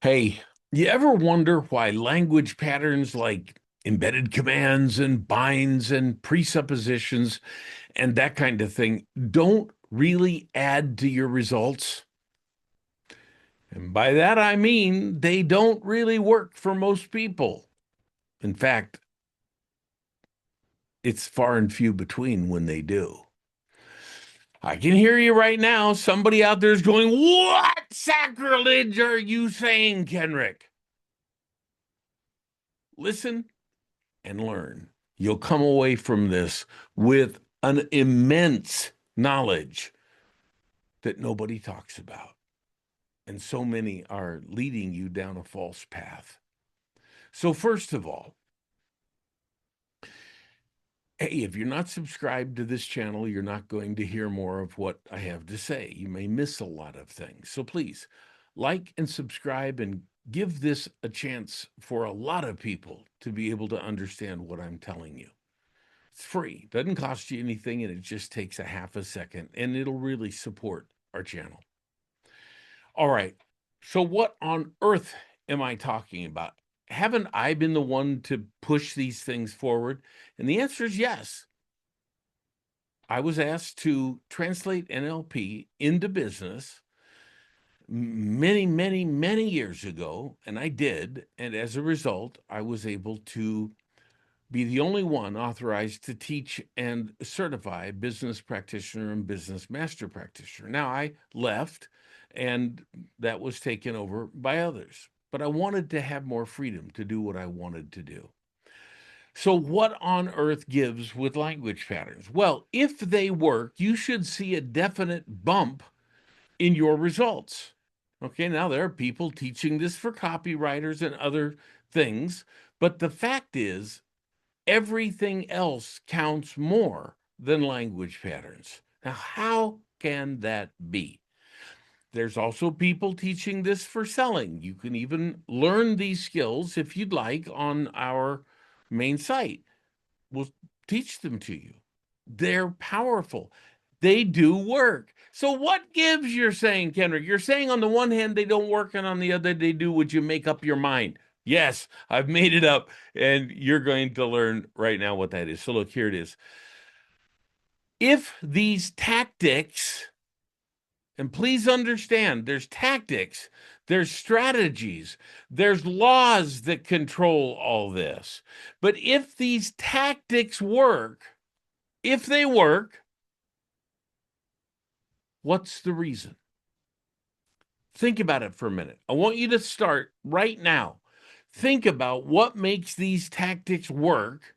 Hey, you ever wonder why language patterns like embedded commands and binds and presuppositions and that kind of thing don't really add to your results? And by that I mean they don't really work for most people. In fact, it's far and few between when they do. I can hear you right now. Somebody out there is going, "What sacrilege are you saying, Kenrick?" Listen and learn. You'll come away from this with an immense knowledge that nobody talks about. And so many are leading you down a false path. So, first of all, hey, if you're not subscribed to this channel, you're not going to hear more of what I have to say. You may miss a lot of things. So, please like and subscribe and give this a chance for a lot of people to be able to understand what I'm telling you. It's free, doesn't cost you anything, and it just takes a half a second, and it'll really support our channel. All right. So, what on earth am I talking about? Haven't I been the one to push these things forward? And the answer is yes. I was asked to translate NLP into business many, many, many years ago, and I did. And as a result, I was able to be the only one authorized to teach and certify business practitioner and business master practitioner. Now, I left and that was taken over by others, but I wanted to have more freedom to do what I wanted to do. So, what on earth gives with language patterns? Well, if they work, you should see a definite bump in your results. Okay, now there are people teaching this for copywriters and other things, but the fact is, everything else counts more than language patterns. Now, how can that be? There's also people teaching this for selling. You can even learn these skills if you'd like on our main site. We'll teach them to you. They're powerful. They do work. So what gives you're saying, Kendrick? You're saying on the one hand they don't work, and on the other they do. Would you make up your mind? Yes, I've made it up, and you're going to learn right now what that is. So look, here it is. If these tactics, and please understand, there's tactics, there's strategies, there's laws that control all this. But if these tactics work, if they work, what's the reason? Think about it for a minute. I want you to start right now. Think about what makes these tactics work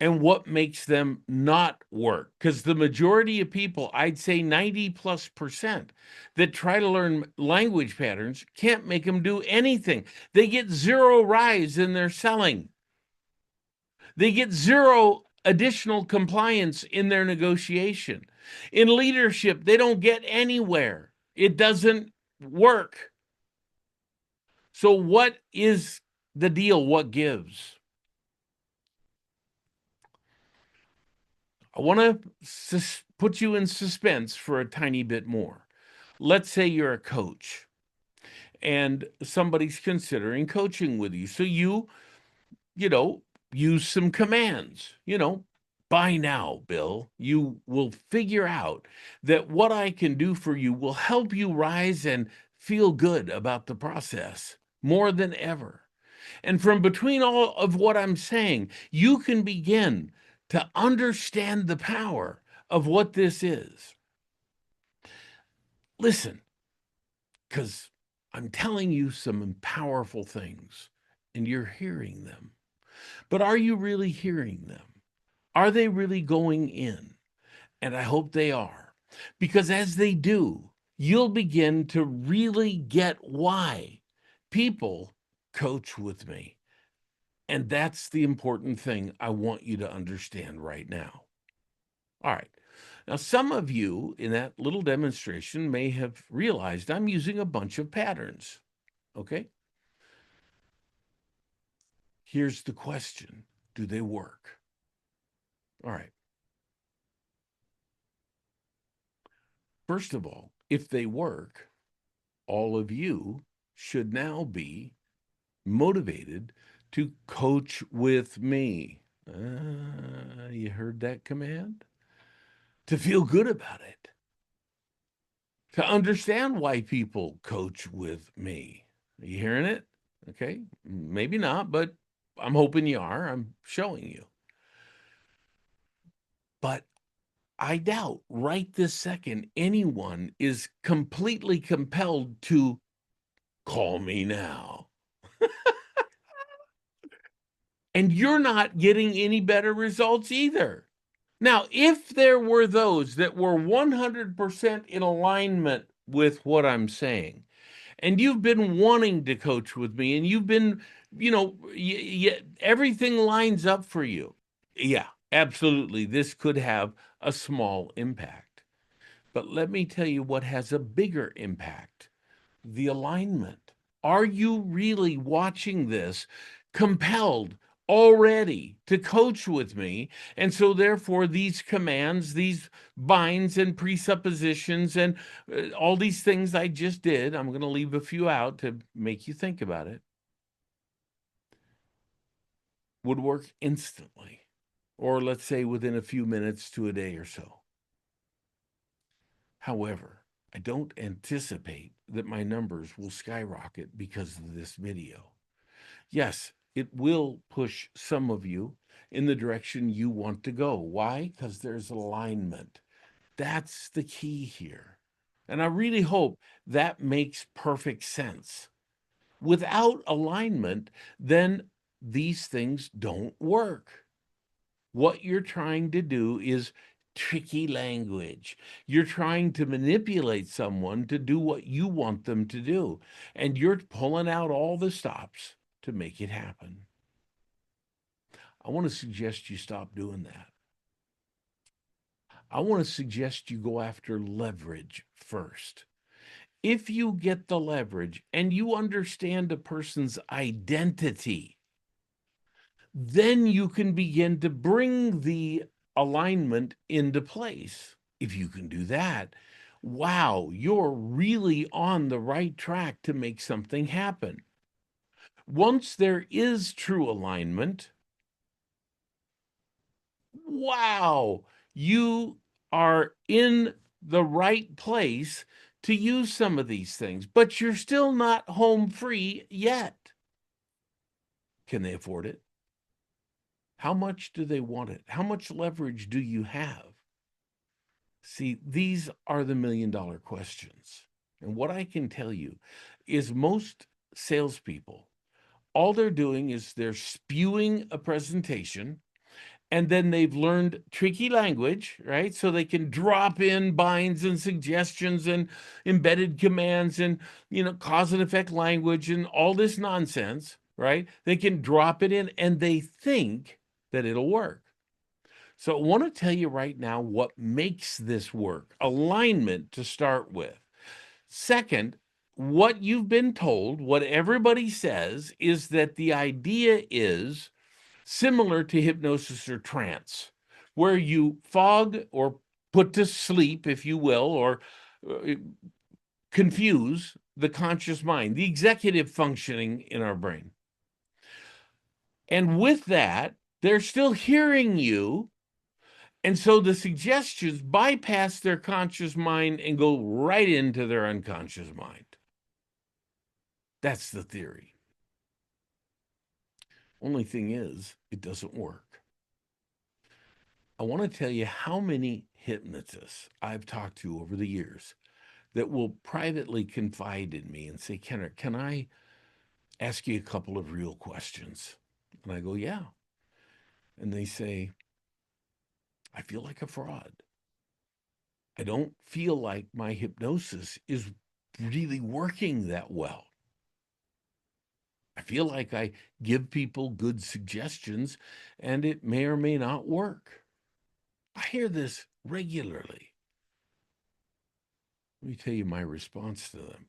and what makes them not work. Because the majority of people, I'd say 90+% that try to learn language patterns can't make them do anything. They get zero rise in their selling, they get zero additional compliance in their negotiation. In leadership, they don't get anywhere. It doesn't work. So, what is the deal? What gives? I want to put you in suspense for a tiny bit more. Let's say you're a coach and somebody's considering coaching with you. So you know, use some commands, buy now, Bill. You will figure out that what I can do for you will help you rise and feel good about the process more than ever. And from between all of what I'm saying, you can begin to understand the power of what this is. Listen, because I'm telling you some powerful things and you're hearing them. But are you really hearing them? Are they really going in? And I hope they are. Because as they do, you'll begin to really get why people coach with me. And that's the important thing I want you to understand right now. All right. Now, some of you in that little demonstration may have realized I'm using a bunch of patterns. Okay. Here's the question: do they work? All right. First of all, if they work, all of you should now be motivated to coach with me. You heard that command? To feel good about it, to understand why people coach with me. Are you hearing it? Okay, maybe not, but I'm hoping you are. I'm showing you. But I doubt right this second anyone is completely compelled to call me now. And you're not getting any better results either. Now, if there were those that were 100% in alignment with what I'm saying, and you've been wanting to coach with me, and you've been, everything lines up for you. Yeah, absolutely. This could have a small impact. But let me tell you what has a bigger impact: the alignment. Are you really watching this compelled already to coach with me? And so, therefore, these commands, these binds and presuppositions, and all these things I just did, I'm going to leave a few out to make you think about it, would work instantly, or let's say within a few minutes to a day or so. However, I don't anticipate that my numbers will skyrocket because of this video. Yes, it will push some of you in the direction you want to go. Why? Because there's alignment. That's the key here. And I really hope that makes perfect sense. Without alignment, then these things don't work. What you're trying to do is tricky language. You're trying to manipulate someone to do what you want them to do, and you're pulling out all the stops to make it happen. I want to suggest you stop doing that. I want to suggest you go after leverage first. If you get the leverage and you understand a person's identity, then you can begin to bring the alignment into place. If you can do that, wow, you're really on the right track to make something happen. Once there is true alignment, wow, you are in the right place to use some of these things, but you're still not home free yet. Can they afford it? How much do they want it? How much leverage do you have? See, these are the $1,000,000 questions. And what I can tell you is most salespeople, all they're doing is they're spewing a presentation, and then they've learned tricky language, right? So they can drop in binds and suggestions and embedded commands and, cause and effect language and all this nonsense, right? They can drop it in and they think that it'll work. So I want to tell you right now what makes this work. Alignment to start with. Second, what you've been told, what everybody says, is that the idea is similar to hypnosis or trance, where you fog or put to sleep, if you will, or confuse the conscious mind, the executive functioning in our brain. And with that, they're still hearing you. And so the suggestions bypass their conscious mind and go right into their unconscious mind. That's the theory. Only thing is, it doesn't work. I want to tell you how many hypnotists I've talked to over the years that will privately confide in me and say, Kenner, can I ask you a couple of real questions? And I go, yeah. And they say, I feel like a fraud. I don't feel like my hypnosis is really working that well. I feel like I give people good suggestions and it may or may not work. I hear this regularly. Let me tell you my response to them.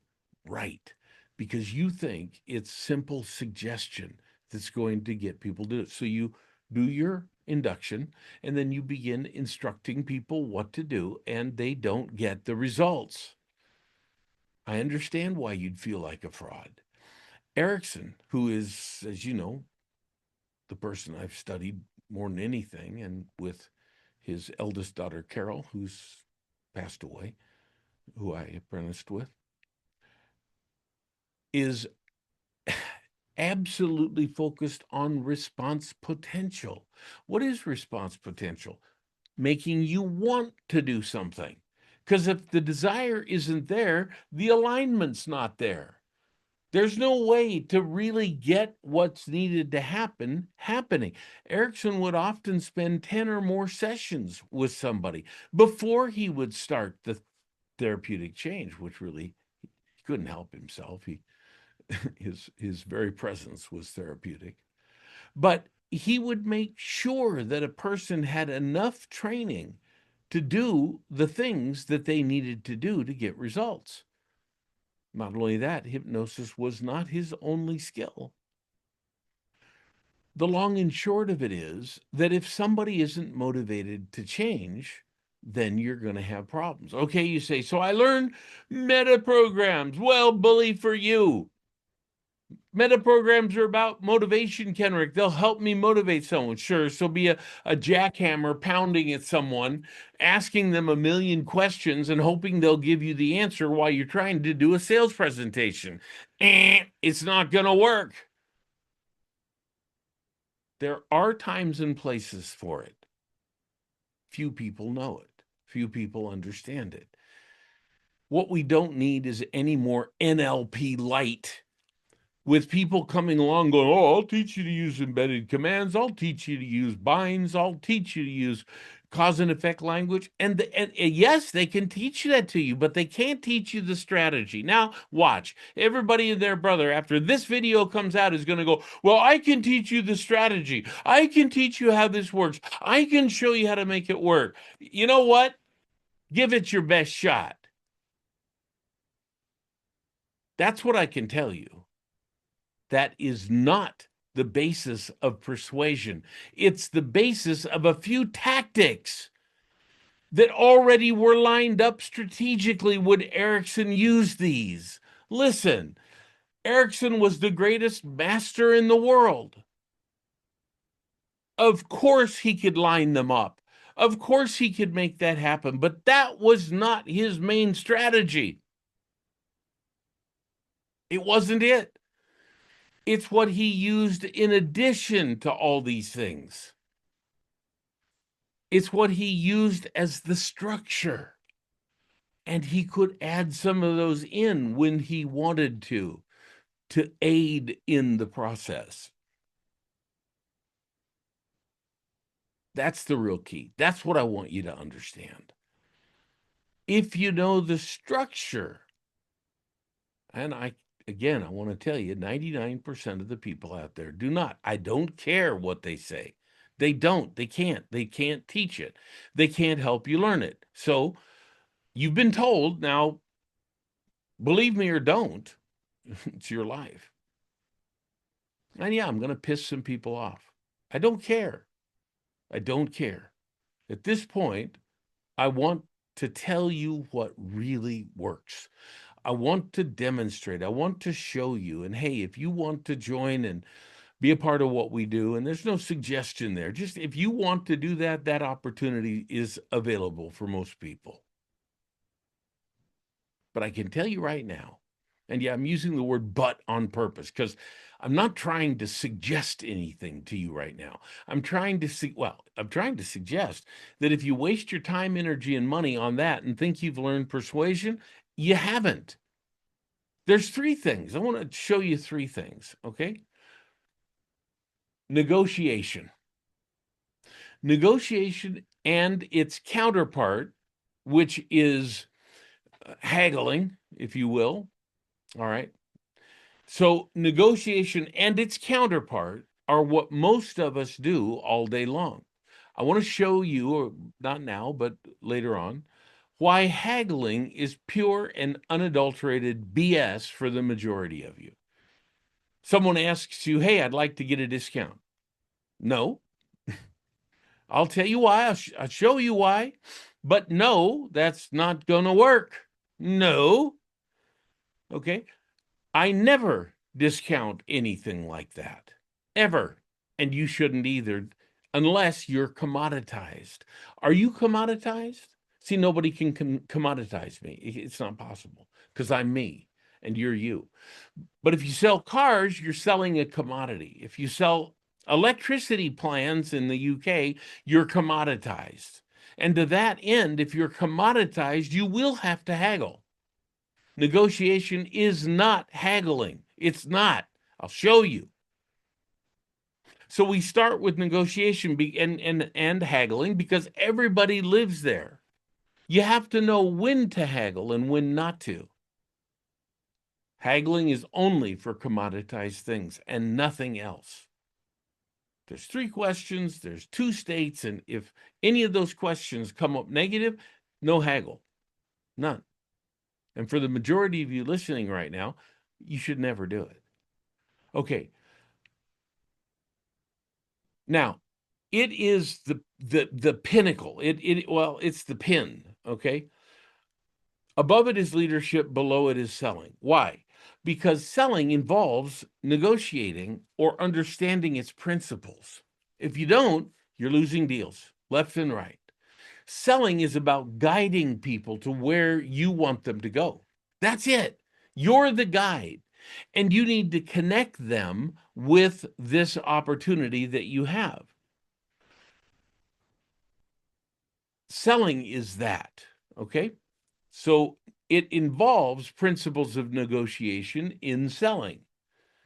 Right. Because you think it's simple suggestion that's going to get people to do it. So you do your induction and then you begin instructing people what to do and they don't get the results. I understand why you'd feel like a fraud. Erickson, who is, as you know, the person I've studied more than anything, and with his eldest daughter, Carol, who's passed away, who I apprenticed with, is absolutely focused on response potential. What is response potential? Making you want to do something. Because if the desire isn't there, the alignment's not there. There's no way to really get what's needed to happen happening. Erickson would often spend 10 or more sessions with somebody before he would start the therapeutic change, which really he couldn't help himself. His very presence was therapeutic. But he would make sure that a person had enough training to do the things that they needed to do to get results. Not only that, hypnosis was not his only skill. The long and short of it is that if somebody isn't motivated to change, then you're going to have problems. Okay, you say, so I learned meta programs. Well, bully for you. Meta programs are about motivation, Kenrick. They'll help me motivate someone. Sure, so be a jackhammer pounding at someone, asking them a million questions and hoping they'll give you the answer while you're trying to do a sales presentation. It's not going to work. There are times and places for it. Few people know it. Few people understand it. What we don't need is any more NLP light with people coming along going, oh, I'll teach you to use embedded commands. I'll teach you to use binds. I'll teach you to use cause and effect language. And yes, they can teach that to you, but they can't teach you the strategy. Now, watch. Everybody and their brother, after this video comes out, is going to go, well, I can teach you the strategy. I can teach you how this works. I can show you how to make it work. You know what? Give it your best shot. That's what I can tell you. That is not the basis of persuasion. It's the basis of a few tactics that already were lined up strategically when Erickson used these. Listen, Erickson was the greatest master in the world. Of course he could line them up. Of course he could make that happen, but that was not his main strategy. It wasn't it. It's what he used in addition to all these things. It's what he used as the structure. And he could add some of those in when he wanted to aid in the process. That's the real key. That's what I want you to understand. If you know the structure, and I want to tell you, 99% of the people out there do not. I don't care what they say. They don't. They can't. They can't teach it. They can't help you learn it. So you've been told, now, believe me or don't, it's your life. And yeah, I'm going to piss some people off. I don't care. I don't care. At this point, I want to tell you what really works. I want to demonstrate. I want to show you. And hey, if you want to join and be a part of what we do, and there's no suggestion there, just if you want to do that, that opportunity is available for most people. But I can tell you right now, and yeah, I'm using the word but on purpose because I'm not trying to suggest anything to you right now. I'm trying to suggest that if you waste your time, energy, and money on that and think you've learned persuasion, you haven't. There's three things. I want to show you three things, okay? Negotiation. Negotiation and its counterpart, which is haggling, if you will. All right. So negotiation and its counterpart are what most of us do all day long. I want to show you, or not now, but later on, why haggling is pure and unadulterated BS for the majority of you. Someone asks you, hey, I'd like to get a discount. No. I'll tell you why. I'll show you why. But no, that's not going to work. No. Okay. I never discount anything like that, ever. And you shouldn't either, unless you're commoditized. Are you commoditized? See, nobody can commoditize me. It's not possible because I'm me and you're you. But if you sell cars, you're selling a commodity. If you sell electricity plans in the UK, you're commoditized. And to that end, if you're commoditized, you will have to haggle. Negotiation is not haggling. It's not. I'll show you. So we start with negotiation and haggling because everybody lives there. You have to know when to haggle and when not to. Haggling is only for commoditized things and nothing else. There's 3 questions, there's 2 states, and if any of those questions come up negative, no haggle. None. And for the majority of you listening right now, you should never do it. Okay. Now, it is the pinnacle. Well, it's the pin, okay? Above it is leadership, below it is selling. Why? Because selling involves negotiating or understanding its principles. If you don't, you're losing deals left and right. Selling is about guiding people to where you want them to go. That's it. You're the guide, and you need to connect them with this opportunity that you have. Selling is that, okay? So it involves principles of negotiation in selling.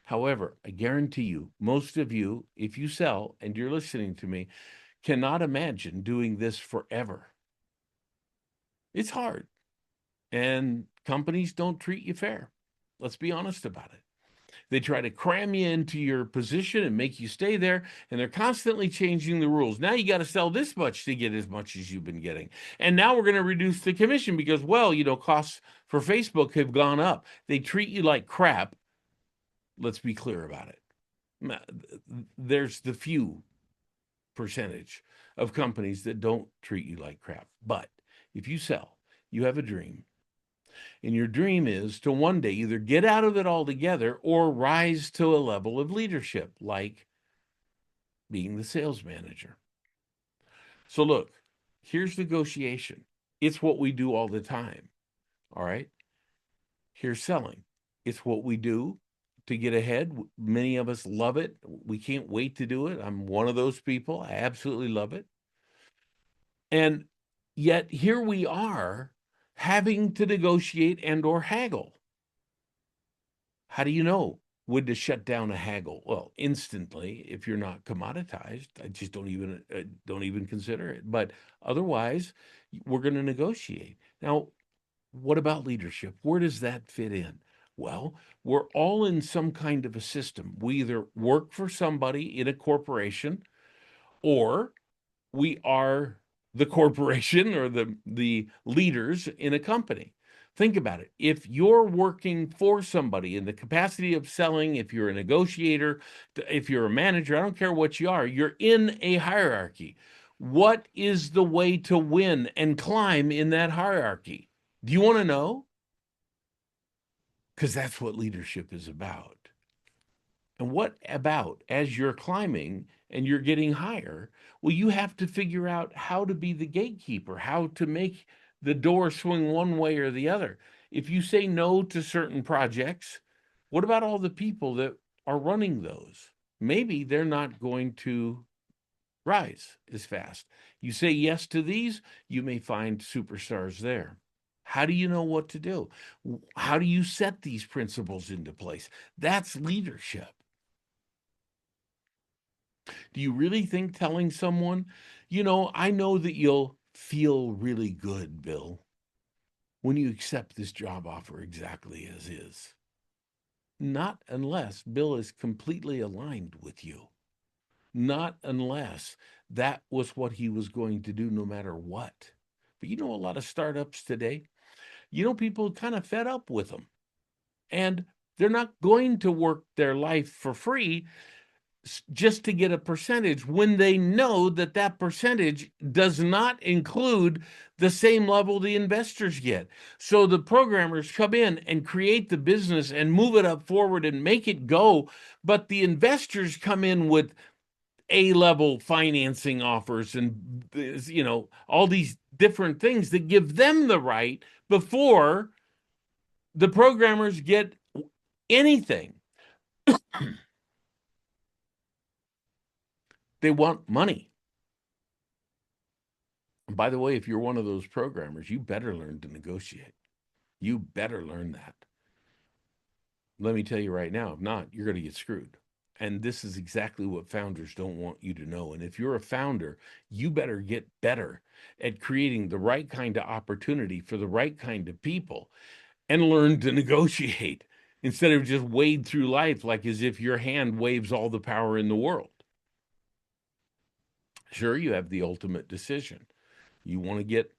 However, I guarantee you, most of you, if you sell and you're listening to me, cannot imagine doing this forever. It's hard. And companies don't treat you fair. Let's be honest about it. They try to cram you into your position and make you stay there, and they're constantly changing the rules. Now you got to sell this much to get as much as you've been getting. And now we're going to reduce the commission because, well, costs for Facebook have gone up. They treat you like crap. Let's be clear about it. There's the few percentage of companies that don't treat you like crap. But if you sell, you have a dream. And your dream is to one day either get out of it altogether or rise to a level of leadership, like being the sales manager. So, look, here's negotiation. It's what we do all the time. All right. Here's selling. It's what we do to get ahead. Many of us love it. We can't wait to do it. I'm one of those people. I absolutely love it. And yet here we are having to negotiate and or haggle. How do you know when to shut down a haggle? Well, instantly, if you're not commoditized, I just don't even consider it. But otherwise, we're going to negotiate. Now, what about leadership? Where does that fit in? Well, we're all in some kind of a system. We either work for somebody in a corporation, or we are the corporation or the leaders in a company. Think about it. If you're working for somebody in the capacity of selling, if you're a negotiator, if you're a manager, I don't care what you are, you're in a hierarchy. What is the way to win and climb in that hierarchy? Do you want to know? Because that's what leadership is about. And what about as you're climbing and you're getting higher? Well, you have to figure out how to be the gatekeeper, how to make the door swing one way or the other. If you say no to certain projects, what about all the people that are running those? Maybe they're not going to rise as fast. You say yes to these, you may find superstars there. How do you know what to do? How do you set these principles into place? That's leadership. Do you really think telling someone, I know that you'll feel really good, Bill, when you accept this job offer exactly as is? Not unless Bill is completely aligned with you. Not unless that was what he was going to do no matter what. But a lot of startups today, people kind of fed up with them. And they're not going to work their life for free. just to get a percentage when they know that that percentage does not include the same level the investors get. So the programmers come in and create the business and move it up forward and make it go, but the investors come in with A-level financing offers and all these different things that give them the right before the programmers get anything. They want money. And by the way, if you're one of those programmers, you better learn to negotiate. You better learn that. Let me tell you right now, if not, you're going to get screwed. And this is exactly what founders don't want you to know. And if you're a founder, you better get better at creating the right kind of opportunity for the right kind of people and learn to negotiate instead of just wade through life like as if your hand waves all the power in the world. Sure, you have the ultimate decision. You want to get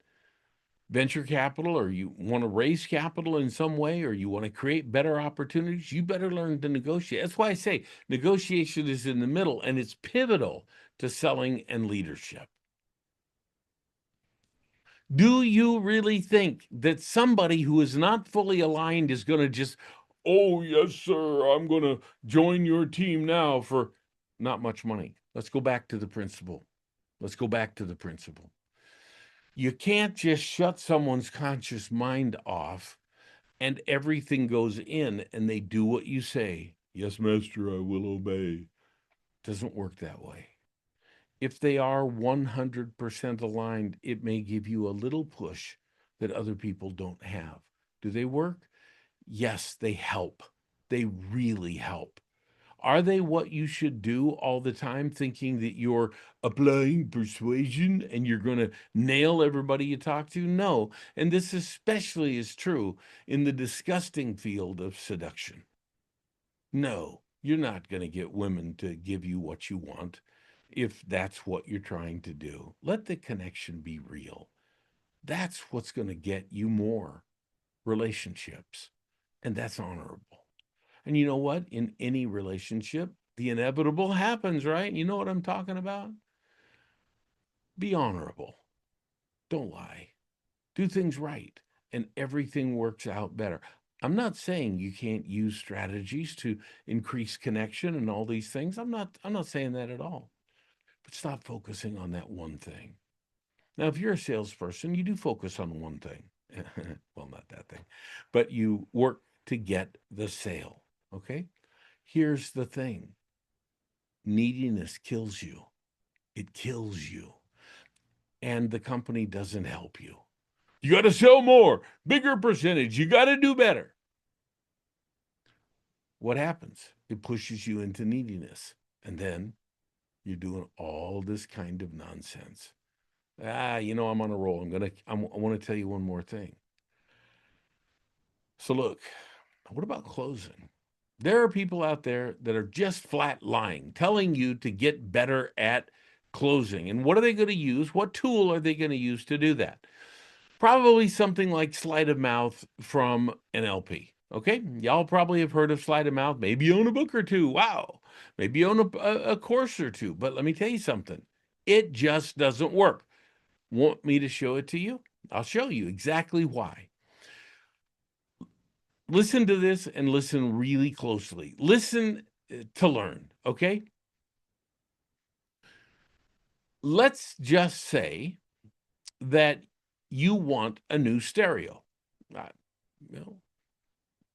venture capital, or you want to raise capital in some way, or you want to create better opportunities, you better learn to negotiate. That's why I say negotiation is in the middle, and it's pivotal to selling and leadership. Do you really think that somebody who is not fully aligned is going to just, oh, yes, sir, I'm going to join your team now for not much money? Let's go back to the principle. Let's go back to the principle. You can't just shut someone's conscious mind off and everything goes in and they do what you say. Yes, master, I will obey. Doesn't work that way. If they are 100% aligned, it may give you a little push that other people don't have. Do they work? Yes, they help. They really help. Are they what you should do all the time, thinking that you're applying persuasion and you're going to nail everybody you talk to? No. And this especially is true in the disgusting field of seduction. No, you're not going to get women to give you what you want if that's what you're trying to do. Let the connection be real. That's what's going to get you more relationships, and that's honorable. And you know what? In any relationship, the inevitable happens, right? You know what I'm talking about? Be honorable. Don't lie. Do things right, and everything works out better. I'm not saying you can't use strategies to increase connection and all these things. I'm not saying that at all. But stop focusing on that one thing. Now, if you're a salesperson, you do focus on one thing. Well, not that thing, but you work to get the sale. Okay? Here's the thing. Neediness kills you. It kills you. And the company doesn't help you. You got to sell more, bigger percentage. You got to do better. What happens? It pushes you into neediness. And then you're doing all this kind of nonsense. I'm on a roll. I want to tell you one more thing. So look, what about closing? There are people out there that are just flat lying, telling you to get better at closing. And what are they going to use? What tool are they going to use to do that? Probably something like sleight of mouth from an LP. Okay, y'all probably have heard of sleight of mouth. Maybe you own a book or two. Wow. Maybe you own a course or two. But let me tell you something. It just doesn't work. Want me to show it to you? I'll show you exactly why. Listen to this and listen really closely. Listen to learn, okay? Let's just say that you want a new stereo. Uh, you know,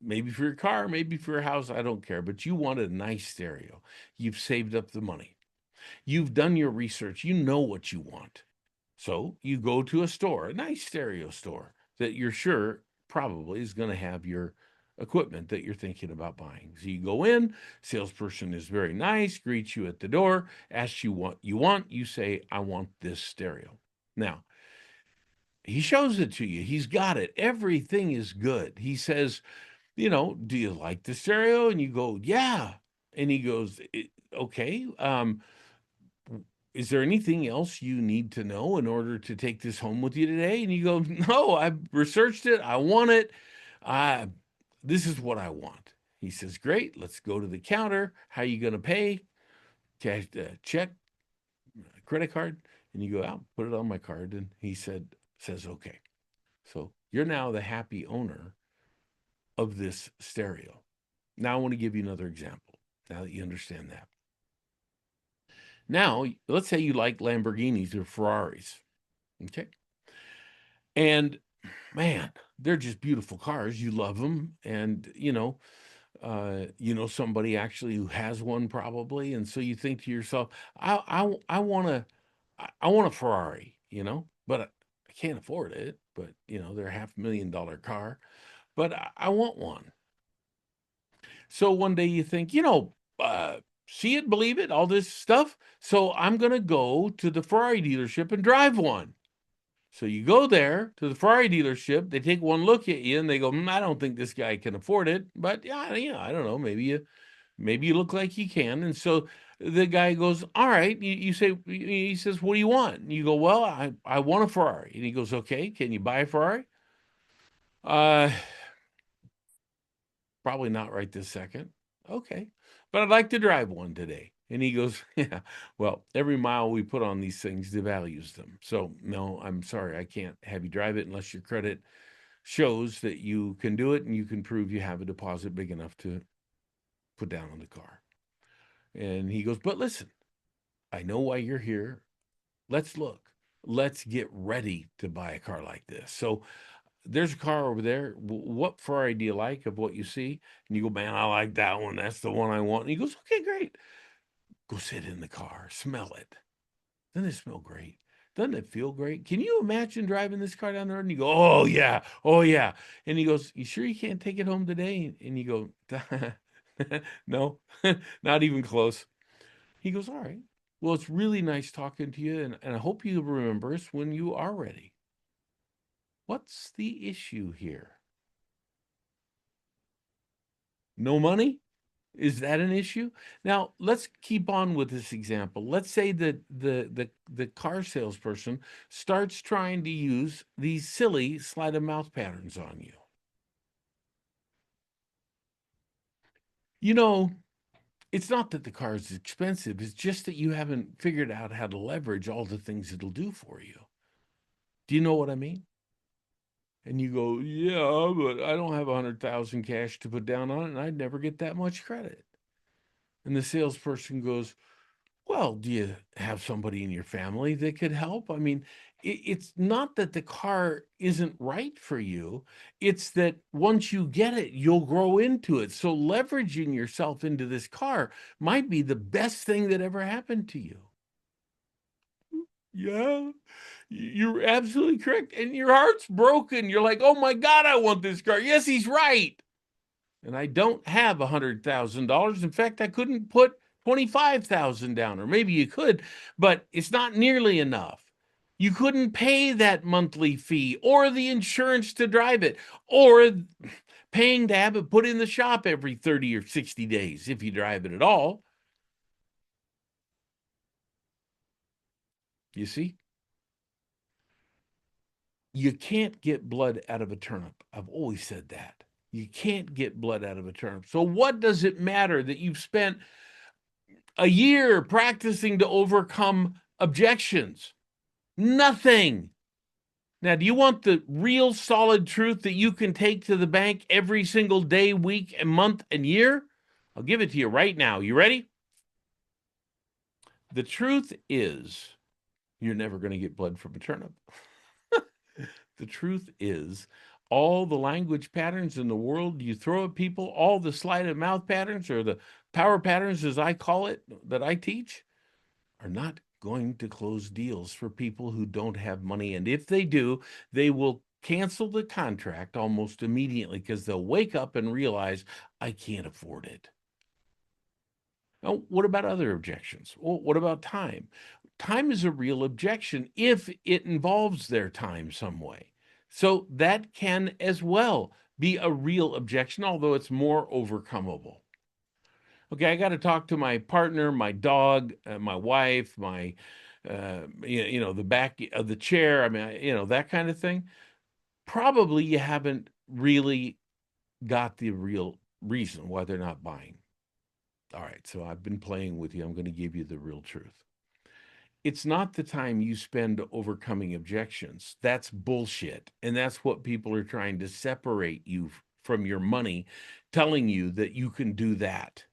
maybe for your car, maybe for your house, I don't care, but you want a nice stereo. You've saved up the money. You've done your research. You know what you want. So you go to a store, a nice stereo store that you're sure probably is going to have your equipment that you're thinking about buying. So you go in, salesperson is very nice, greets you at the door, asks you what you want. You say, I want this stereo. Now, he shows it to you. He's got it. Everything is good. He says, do you like the stereo? And you go, yeah. And he goes, okay. Is there anything else you need to know in order to take this home with you today? And you go, no, I've researched it. I want it. This is what I want. He says, great. Let's go to the counter. How are you going to pay? cash, check, credit card, and you go out, put it on my card, and he says okay. So you're now the happy owner of this stereo. Now I want to give you another example. Now that you understand that. Now, let's say you like Lamborghinis or Ferraris. Okay. And man, they're just beautiful cars. You love them. And, somebody actually who has one probably. And so you think to yourself, I want I want a Ferrari, but I can't afford it. But, they're $500,000 car, but I want one. So one day you think, see it, believe it, all this stuff. So I'm going to go to the Ferrari dealership and drive one. So you go there to the Ferrari dealership, they take one look at you and they go, I don't think this guy can afford it. But yeah, I don't know, maybe you look like you can. And so the guy goes, all right, you say, he says, what do you want? And you go, well, I want a Ferrari. And he goes, okay, can you buy a Ferrari? Probably not right this second. Okay. But I'd like to drive one today. And he goes, yeah, well, every mile we put on these things devalues them. So, no, I'm sorry. I can't have you drive it unless your credit shows that you can do it and you can prove you have a deposit big enough to put down on the car. And he goes, but listen, I know why you're here. Let's look. Let's get ready to buy a car like this. So there's a car over there. What Ferrari do you like of what you see? And you go, man, I like that one. That's the one I want. And he goes, okay, great. Go sit in the car, smell it. Doesn't it smell great? Doesn't it feel great? Can you imagine driving this car down the road? And you go, oh, yeah. Oh, yeah. And he goes, you sure you can't take it home today? And you go, no, not even close. He goes, all right. Well, it's really nice talking to you. And I hope you remember us when you are ready. What's the issue here? No money? Is that an issue? Now, let's keep on with this example. Let's say that the car salesperson starts trying to use these silly sleight of mouth patterns on you. It's not that the car is expensive. It's just that you haven't figured out how to leverage all the things it'll do for you. Do you know what I mean? And you go, yeah, but I don't have 100,000 cash to put down on it, and I'd never get that much credit. And the salesperson goes, well, do you have somebody in your family that could help? I mean, it's not that the car isn't right for you. It's that once you get it, you'll grow into it. So leveraging yourself into this car might be the best thing that ever happened to you. Yeah, you're absolutely correct. And your heart's broken. You're like, oh my God, I want this car. Yes, he's right. And I don't have $100,000. In fact, I couldn't put 25,000 down, or maybe you could, but it's not nearly enough. You couldn't pay that monthly fee or the insurance to drive it or paying to have it put in the shop every 30 or 60 days if you drive it at all. You see? You can't get blood out of a turnip. I've always said that. You can't get blood out of a turnip. So what does it matter that you've spent a year practicing to overcome objections? Nothing. Now, do you want the real solid truth that you can take to the bank every single day, week, and month, and year? I'll give it to you right now. You ready? The truth is, you're never going to get blood from a turnip. The truth is, all the language patterns in the world you throw at people, all the sleight of mouth patterns or the power patterns, as I call it, that I teach, are not going to close deals for people who don't have money. And if they do, they will cancel the contract almost immediately because they'll wake up and realize, I can't afford it. Now, what about other objections? Well, what about time? Time is a real objection if it involves their time some way. So that can as well be a real objection, although it's more overcomable. Okay, I got to talk to my partner, my dog, my wife, my, the back of the chair. I mean, that kind of thing. Probably you haven't really got the real reason why they're not buying. All right, so I've been playing with you. I'm going to give you the real truth. It's not the time you spend overcoming objections. That's bullshit. And that's what people are trying to separate you from your money, telling you that you can do that.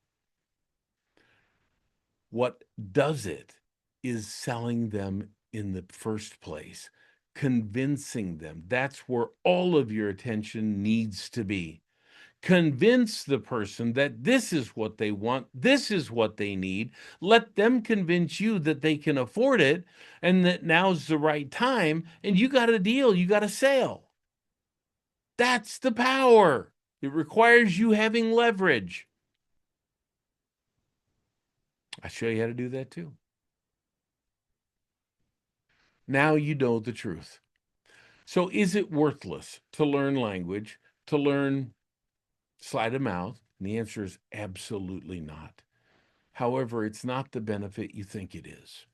What does it is selling them in the first place, convincing them. That's where all of your attention needs to be. Convince the person that this is what they want, this is what they need. Let them convince you that they can afford it and that now's the right time, and you got a deal, you got a sale. That's the power. It requires you having leverage. I'll show you how to do that too. Now you know the truth. So is it worthless to learn language, to learn sleight of mouth? And the answer is absolutely not. However, it's not the benefit you think it is.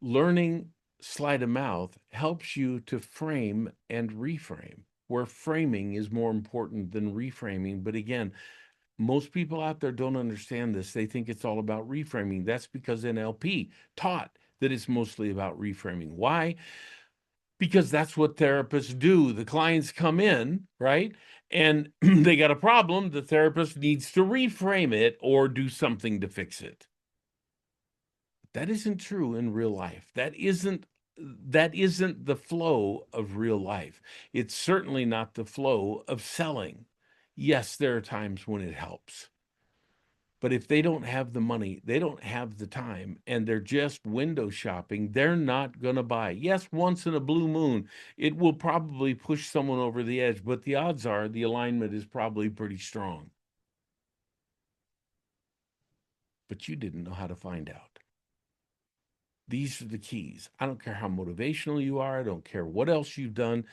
Learning sleight of mouth helps you to frame and reframe, where framing is more important than reframing. But again, most people out there don't understand this. They think it's all about reframing. That's because NLP taught that it's mostly about reframing. Why? Because that's what therapists do. The clients come in, right? And they got a problem. The therapist needs to reframe it or do something to fix it. That isn't true in real life. That isn't the flow of real life. It's certainly not the flow of selling. Yes, there are times when it helps. But if they don't have the money, they don't have the time, and they're just window shopping, they're not going to buy. Yes, once in a blue moon, it will probably push someone over the edge, but the odds are the alignment is probably pretty strong. But you didn't know how to find out. These are the keys. I don't care how motivational you are. I don't care what else you've done.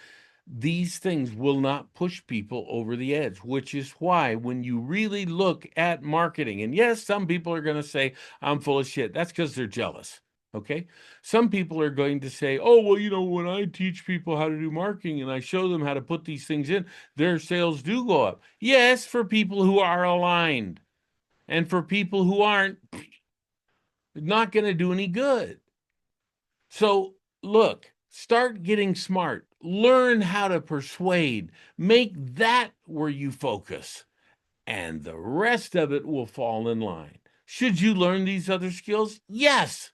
These things will not push people over the edge, which is why when you really look at marketing, and yes, some people are going to say, I'm full of shit. That's because they're jealous. Okay. Some people are going to say, oh, well, when I teach people how to do marketing and I show them how to put these things in, their sales do go up. Yes, for people who are aligned. And for people who aren't, not going to do any good. So look, start getting smart. Learn how to persuade. Make that where you focus, and the rest of it will fall in line. Should you learn these other skills? Yes.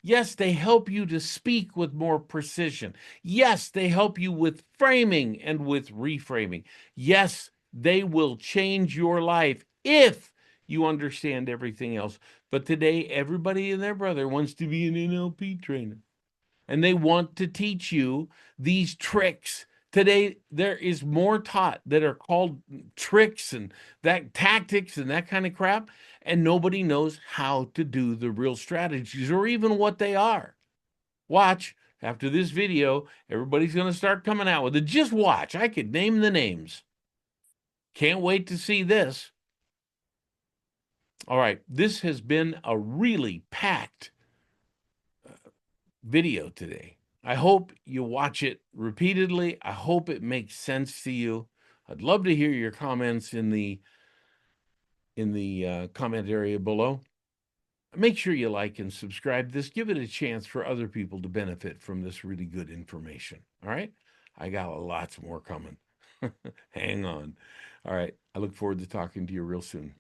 Yes, they help you to speak with more precision. Yes, they help you with framing and with reframing. Yes, they will change your life if you understand everything else. But today, everybody and their brother wants to be an NLP trainer, and they want to teach you these tricks. Today, there is more taught that are called tricks and that tactics and that kind of crap, and nobody knows how to do the real strategies or even what they are. Watch, after this video, everybody's going to start coming out with it. Just watch. I could name the names. Can't wait to see this. All right, this has been a really packed video today. I hope you watch it repeatedly. I hope it makes sense to you. I'd love to hear your comments in the comment area below. Make sure you like and subscribe this. Give it a chance for other people to benefit from this really good information. All right? I got lots more coming. Hang on. All right. I look forward to talking to you real soon.